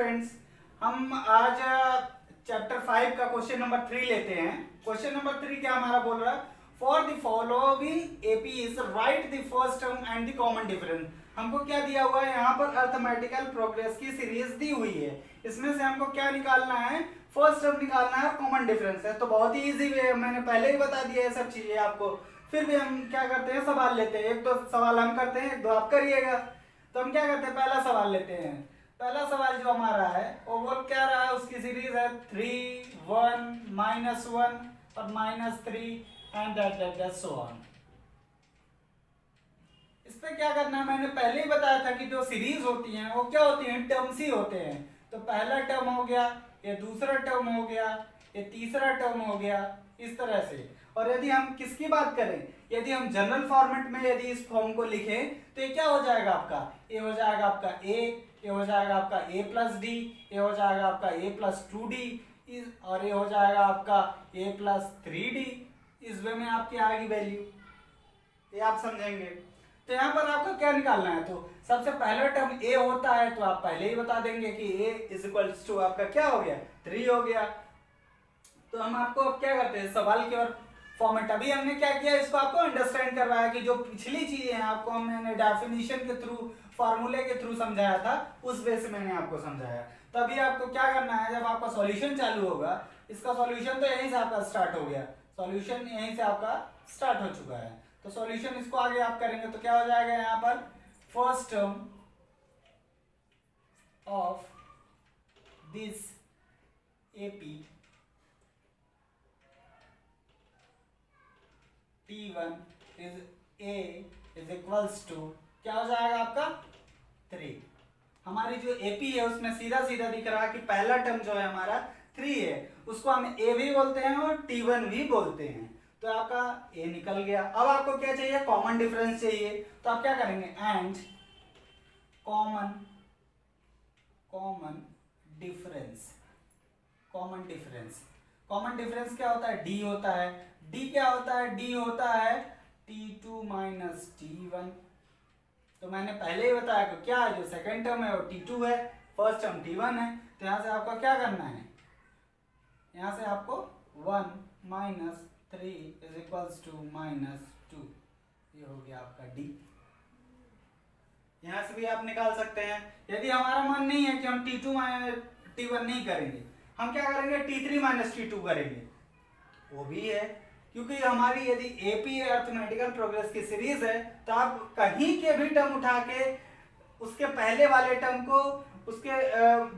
Students, हम आज chapter 5 का क्वेश्चन नंबर 3 लेते हैं। क्वेश्चन नंबर 3 क्या हमारा बोल रहा है? For the following AP is right the first term and the common difference. हमको क्या दिया हुआ है यहाँ पर? अर्थमेटिकल प्रोग्रेस की सीरीज दी हुई है। इसमें से हमको क्या निकालना है? फर्स्ट टर्म निकालना है, कॉमन डिफरेंस है। तो बहुत ही इजी वे, मैंने पहले ही बता दिया है सब चीजें आपको। फिर भी हम क्या करते हैं, सवाल लेते हैं। एक दो सवाल हम करते हैं, एक दो आप करिएगा। तो हम क्या करते हैं, पहला सवाल लेते हैं। पहला सवाल जो हमारा है वो बोल क्या रहा है? उसकी सीरीज है 3, 1, -1 और -3 एंड सो ऑन। इस पे क्या करना है, मैंने पहले ही बताया था कि जो सीरीज होती हैं वो क्या होती हैं? टर्म्स ही होते हैं। तो पहला टर्म हो गया, ये दूसरा टर्म हो गया, ये तीसरा टर्म हो गया, इस तरह से। और यदि हम किसकी बात करें, यदि हम जनरल फॉर्मेट में यदि इस फॉर्म को लिखें तो ये क्या हो जाएगा आपका? ये हो जाएगा आपका ए, ये हो जाएगा आपका a प्लस डी, ये हो जाएगा आपका a प्लस 2d, और ये हो जाएगा आपका a प्लस 3d। इस वे में आपकी आएगी वैल्यू, ये आप समझेंगे। तो यहाँ पर आपको क्या निकालना है? तो सबसे पहला टर्म a होता है, तो आप पहले ही बता देंगे कि a इज इक्वल्स टू आपका क्या हो गया? 3 हो गया। तो हम आपको अब क्या करते हैं, सवाल की ओर फॉर्मेट। अभी हमने क्या किया, इसको आपको अंडरस्टैंड करवाया कि जो पिछली चीजें हैं आपको हमने डेफिनेशन के थ्रू, फॉर्मूले के थ्रू समझाया था, उस वे से मैंने आपको समझाया। तो अभी आपको क्या करना है, जब आपका सॉल्यूशन चालू होगा, इसका सॉल्यूशन तो यहीं से आपका स्टार्ट हो गया, सॉल्यूशन यहीं से आपका स्टार्ट हो चुका है। तो सॉल्यूशन इसको आगे आप करेंगे तो क्या हो जाएगा यहाँ पर? First term of this AP T1 is equals to क्या हो जाएगा आपका? 3। हमारी जो एपी है उसमें सीधा सीधा दिख रहा है कि पहला टर्म जो है हमारा 3 है, उसको हम ए भी बोलते हैं और T1 भी बोलते हैं। तो आपका ए निकल गया। अब आपको क्या चाहिए? कॉमन डिफरेंस चाहिए। तो आप क्या करेंगे? And common difference. Common difference, common difference क्या होता है? डी होता है। डी क्या होता है? डी होता है T2 माइनस T1। तो मैंने पहले ही बताया कि क्या है, जो सेकंड टर्म है वो T2 है, फर्स्ट टर्म T1 है। तो यहां से आपको क्या करना है, यहां से आपको 1 माइनस 3 इज इक्वल्स टू -2। ये हो गया आपका डी। यहां से भी आप निकाल सकते हैं। यदि हमारा मन नहीं है कि हम T2 माइनस T1 नहीं करेंगे, हम क्या करेंगे? T3 माइनस T2 करेंगे, वो भी है। क्योंकि हमारी यदि एपी अर्थमेटिकल प्रोग्रेस की सीरीज है, तो आप कहीं के भी टर्म उठा के उसके पहले वाले टर्म को उसके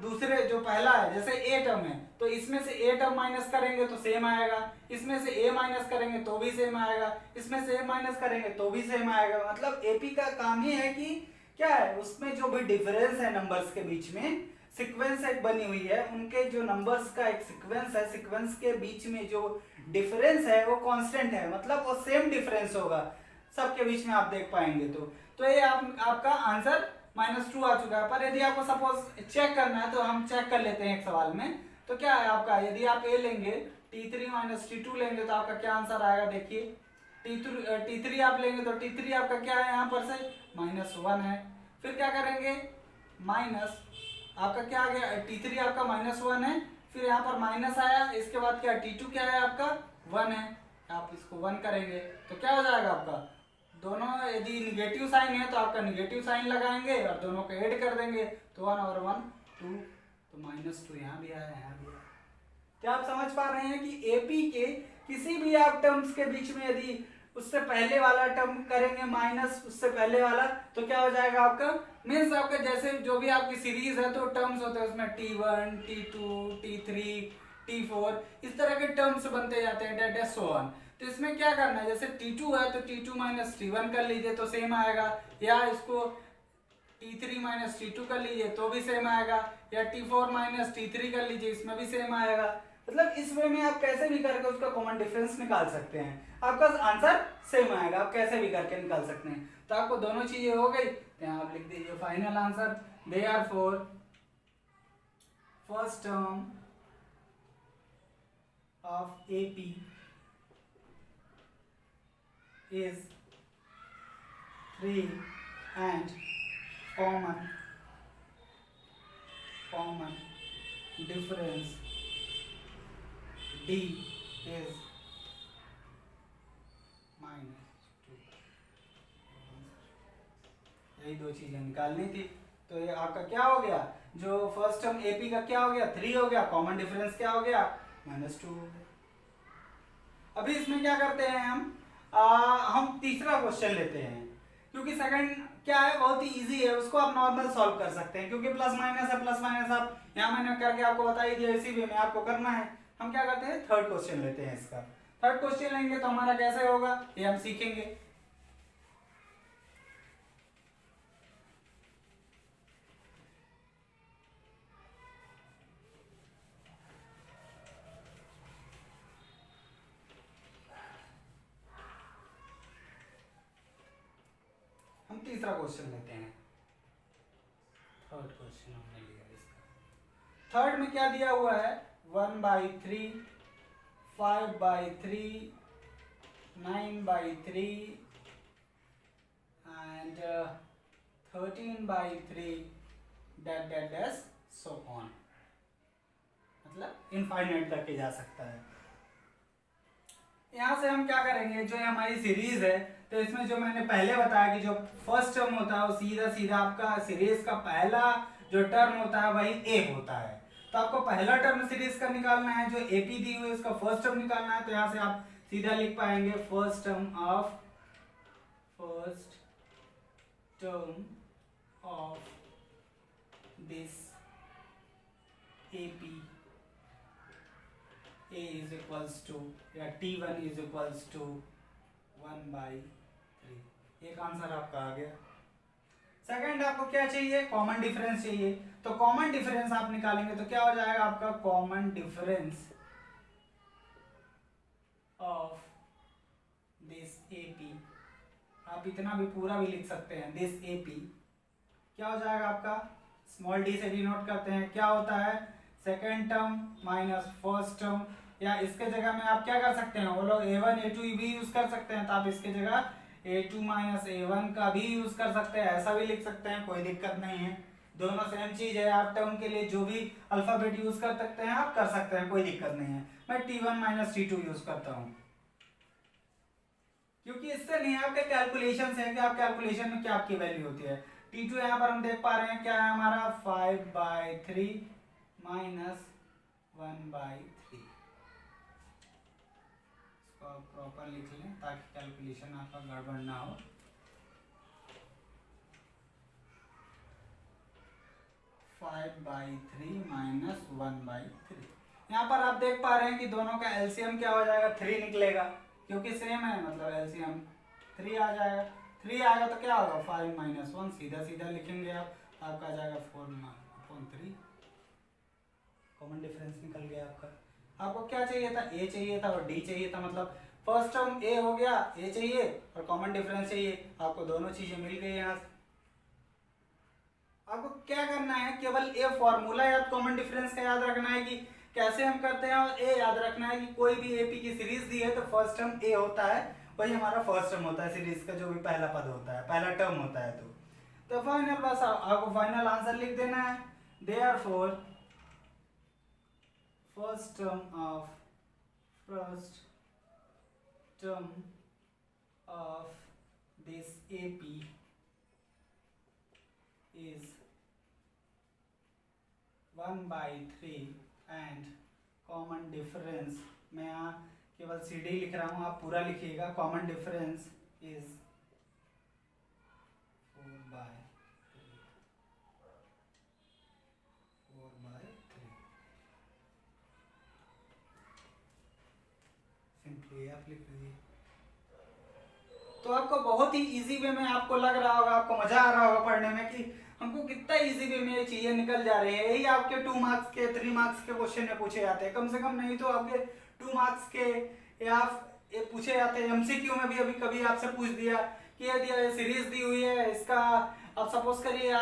दूसरे जो पहला है, जैसे ए टर्म है तो इसमें से ए टर्म माइनस करेंगे तो सेम आएगा, इसमें से ए माइनस करेंगे तो भी सेम आएगा, इसमें से ए माइनस करेंगे तो भी सेम आएगा। मतलब एपी का काम ही है कि क्या है, उसमें जो भी डिफरेंस है नंबर्स के बीच में, सीक्वेंस एक बनी हुई है, उनके जो नंबर्स का एक सीक्वेंस है, सीक्वेंस के बीच में जो डिफरेंस है वो कांस्टेंट है, मतलब वो सेम डिफरेंस होगा सबके बीच में, आप देख पाएंगे। तो ये आपका आंसर -2 आ चुका है। पर यदि आपको सपोज चेक करना है तो हम चेक कर लेते हैं एक सवाल में। तो क्या है आपका, यदि आप ए लेंगे, T3 माइनस T2 लेंगे तो आपका क्या आंसर आएगा? देखिए T3 आप लेंगे तो T3 आपका क्या है, यहाँ पर से -1 है। फिर क्या करेंगे? माइनस आपका क्या आ गया? T3 आपका -1 है, फिर यहाँ पर माइनस आया, इसके बाद क्या T2 क्या है आपका? 1 है। आप इसको 1 करेंगे तो क्या हो जाएगा आपका? दोनों यदि निगेटिव साइन है तो आपका निगेटिव साइन लगाएंगे और दोनों को ऐड कर देंगे, तो 1 और 1 2, तो -2 यहाँ भी आया, यहाँ भी आया। क्या आप समझ पा रहे हैं कि एपी के किसी भी आप टर्म्स के बीच में यदि उससे पहले वाला टर्म करेंगे माइनस उससे पहले वाला, तो क्या हो जाएगा आपका? मीन्स आपका जैसे जो भी आपकी सीरीज है तो टर्म्स होते हैं उसमें T1, T2, T3, T4, इस तरह के टर्म्स बनते जाते हैं, डेट सो ऑन। तो इसमें क्या करना है, जैसे T2 है तो T2 माइनस T1 कर लीजिए तो सेम आएगा, या इसको T3 माइनस T2 कर लीजिए तो भी सेम आएगा, या T4 माइनस T3 कर लीजिए, इसमें भी सेम आएगा। मतलब इस वे में आप कैसे भी करके उसका कॉमन डिफरेंस निकाल सकते हैं, आपका आंसर सेम आएगा, आप कैसे भी करके निकाल सकते हैं। तो आपको दोनों चीजें हो गई, तो यहाँ आप लिख दीजिए final answer. Therefore first term of AP is 3 and common common difference D is -2। यही दो चीजें निकालनी थी। तो ये आपका क्या हो गया, जो फर्स्ट टर्म एपी का क्या हो गया 3 हो गया, कॉमन डिफरेंस क्या हो गया -2 हो गया। अभी इसमें क्या करते हैं हम तीसरा क्वेश्चन लेते हैं, क्योंकि सेकंड क्या है बहुत ही इजी है, उसको आप नॉर्मल सॉल्व कर सकते हैं, क्योंकि प्लस माइनस है, प्लस माइनस आप यहाँ मैंने करके आपको बता ही दिया, इसी वे में आपको करना है। हम क्या करते हैं थर्ड क्वेश्चन लेते हैं। इसका थर्ड क्वेश्चन लेंगे तो हमारा कैसे होगा ये हम सीखेंगे। हम तीसरा क्वेश्चन लेते हैं। थर्ड क्वेश्चन हमने लिया इसका। थर्ड में क्या दिया हुआ है 1/3, 5/3, 9/3 and 13/3 डैश सो ऑन, मतलब इनफाइनाइट तक के जा सकता है। यहाँ से हम क्या करेंगे, जो हमारी सीरीज है तो इसमें जो मैंने पहले बताया कि जो फर्स्ट टर्म होता है वो सीधा सीधा आपका सीरीज का पहला जो टर्म होता है वही ए होता है। तो आपको पहला टर्म सीरीज का निकालना है, जो एपी दी हुई है उसका फर्स्ट टर्म निकालना है। तो यहाँ से आप सीधा लिख पाएंगे first term of this AP a is equals to या t1 is equals to 1/3। एक आंसर आपका आ गया। सेकंड आपको क्या चाहिए कॉमन डिफरेंस चाहिए, तो कॉमन डिफरेंस आप निकालेंगे तो क्या हो जाएगा आपका common difference of this AP. आप इतना भी पूरा भी लिख सकते हैं, दिस एपी क्या हो जाएगा आपका स्मॉल डी से डिनोट करते हैं, क्या होता है second term minus first term, या इसके जगह में आप क्या कर सकते हैं वो लोग a1 a2 भी यूज कर सकते हैं, तो आप इसके जगह a2 माइनस a1 का भी यूज कर सकते हैं, ऐसा भी लिख सकते हैं, कोई दिक्कत नहीं है। दोनों सेम चीज है, आप टर्म के लिए जो भी अल्फाबेट यूज कर सकते हैं आप कर सकते हैं, कोई दिक्कत नहीं है। मैं t1 माइनस t2 यूज करता हूँ, क्योंकि इससे नहीं आपके कैलकुलेशन है कि आप कैलकुलेशन में क्या आपकी वैल्यू होती है। t2 यहाँ पर हम देख पा रहे हैं क्या है हमारा 5/3 माइनस 1/3। प्रॉपर लिख लें ताकि कैलकुलेशन आपका गड़बड़ ना हो। 5/3 माइनस 1/3। यहाँ पर आप देख पा रहे हैं कि दोनों का एलसीएम क्या हो जाएगा 3 निकलेगा, क्योंकि सेम है, मतलब एलसीएम 3 आ जाएगा। 3 आएगा तो क्या होगा 5 माइनस 1, सीधा सीधा लिखेंगे आप, आपका आ जाएगा 4/3। कॉमन डिफरेंस निकल गया आपका। आपको क्या चाहिए था ए चाहिए था और डी चाहिए था, मतलब फर्स्ट टर्म ए हो गया, ए चाहिए और कॉमन डिफरेंस चाहिए, आपको दोनों चीजें मिल गई। यहाँ से आपको क्या करना है केवल ए फॉर्मूला याद कॉमन डिफरेंस का याद रखना है कि कैसे हम करते हैं, और ए याद रखना है कि कोई भी एपी की सीरीज दी है तो फर्स्ट टर्म ए होता है, वही हमारा फर्स्ट टर्म होता है सीरीज का, जो भी पहला पद होता है पहला टर्म होता है। तो फाइनल बस आपको फाइनल आंसर लिख देना है, therefore first term of this AP is 1/3 and common difference, मैं यहाँ केवल CD लिख रहा हूँ, आप पूरा लिखिएगा, common difference is 4/3। सिंपली आप लिख लीजिए। तो आपको बहुत ही इजी वे में आपको लग रहा होगा, आपको मजा आ रहा होगा पढ़ने में कि हमको कितना इजी वे में ये चीजें निकल जा रही है। यही आपके 2 मार्क्स के 3 मार्क्स के क्वेश्चन में पूछे जाते हैं, कम से कम नहीं तो आपके 2 मार्क्स के या ये पूछे जाते हैं। एमसीक्यू में भी अभी कभी आपसे पूछ दिया कि यदि सीरीज दी हुई है, इसका आप सपोज करिए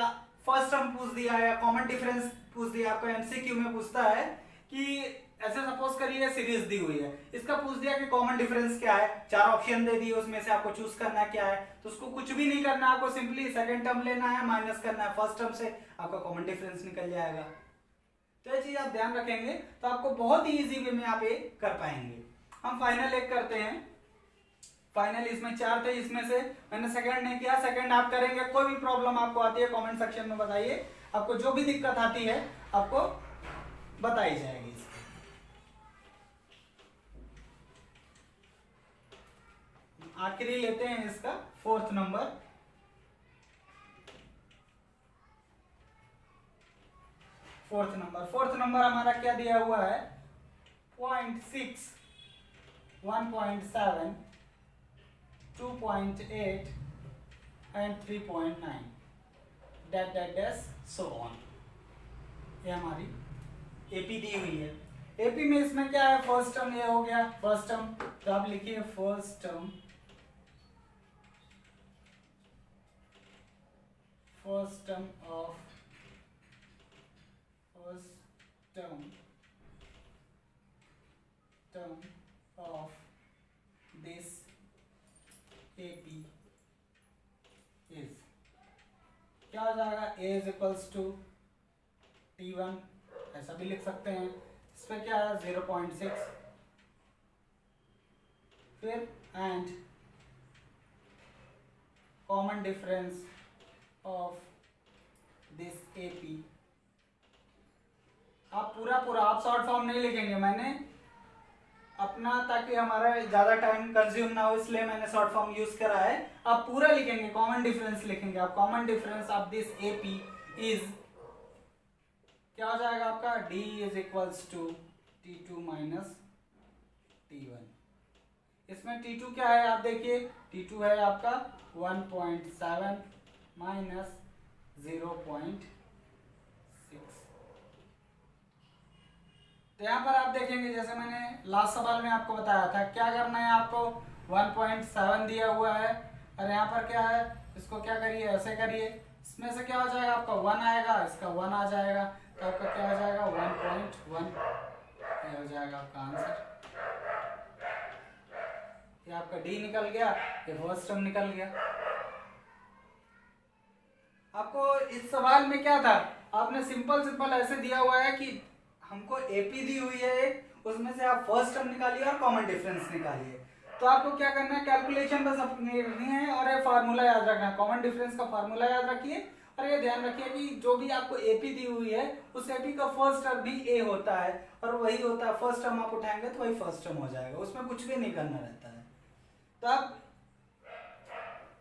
फर्स्ट टर्म पूछ दिया है या कॉमन डिफरेंस पूछ दिया, आपको एमसीक्यू में पूछता है कि ऐसे सपोज करिए सीरीज दी हुई है, इसका पूछ दिया कि कॉमन डिफरेंस क्या है, 4 ऑप्शन दे दिए, उसमें से आपको चूज करना क्या है, तो उसको कुछ भी नहीं करना, आपको सिंपली सेकंड टर्म लेना है, माइनस करना है फर्स्ट टर्म से, आपका कॉमन डिफरेंस निकल जाएगा। तो ये चीज आप ध्यान रखेंगे तो आपको बहुत ही इजी वे में आप ये कर पाएंगे। हम फाइनल एक करते हैं। फाइनल इसमें 4 थे, इसमें से मैंने सेकंड नहीं किया, सेकंड आप करेंगे। कोई भी प्रॉब्लम आपको आती है कमेंट सेक्शन में बताइए, आपको जो भी दिक्कत आती है आपको बताई जाएगी। आखिरी लेते हैं इसका फोर्थ नंबर। फोर्थ नंबर हमारा क्या दिया हुआ है, 0.6, 1.7, 2.8 and 3.9 डैश सो ऑन। ये हमारी एपी दी हुई है। एपी में इसमें क्या है, फर्स्ट टर्म ये हो गया फर्स्ट टर्म, तो आप लिखिए first term of this AP is क्या हो जाएगा, A is equals to T1, ऐसा भी लिख सकते हैं। इस पर क्या है 0.6, फिर and common difference of this AP। आप पूरा आप शॉर्ट फॉर्म नहीं लिखेंगे, मैंने अपना ताकि हमारा ज्यादा टाइम कंज्यूम ना हो इसलिए मैंने शॉर्ट फॉर्म यूज करा है। आप पूरा लिखेंगे, कॉमन डिफरेंस लिखेंगे। आप common difference of this AP is क्या हो जाएगा आपका, D is equals to T2 minus T1। इसमें T2 क्या है आप देखिए, T2 है आपका 1.7 माइनस 0.6। तो यहाँ पर आप देखेंगे जैसे मैंने लास्ट सवाल में आपको बताया था, क्या करना है आपको, 1.7 दिया हुआ है और यहाँ पर क्या है, इसको क्या करिए ऐसे करिए, इसमें से क्या हो जाएगा आपका 1 आएगा, इसका 1 आ जाएगा, तो आपका क्या हो जाएगा 1.1, ये हो जाएगा आपका आंसर। ये आपका डी निकल गया, ये फर्स्ट टर्म निकल गया। आपको इस सवाल में क्या था, आपने सिंपल ऐसे दिया हुआ है कि हमको एपी दी हुई है, उसमें से आप फर्स्ट टर्म निकालिए और कॉमन डिफरेंस निकालिए। तो आपको क्या करना है, कैलकुलेशन बस अपनी है और ये फार्मूला याद रखना है, कॉमन डिफरेंस का फार्मूला याद रखिए। और ये ध्यान रखिए कि जो भी आपको एपी दी हुई है उस एपी का फर्स्ट टर्म भी ए होता है और वही होता है, फर्स्ट टर्म आप उठाएंगे तो वही फर्स्ट टर्म हो जाएगा, उसमें कुछ भी नहीं करना रहता है। तो आप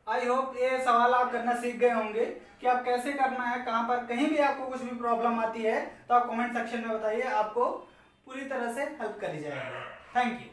आई होप ये सवाल आप करना सीख गए होंगे कि आप कैसे करना है, कहाँ पर कहीं भी आपको कुछ भी प्रॉब्लम आती है तो आप कमेंट सेक्शन में बताइए, आपको पूरी तरह से हेल्प करी जाएगी। Thank you.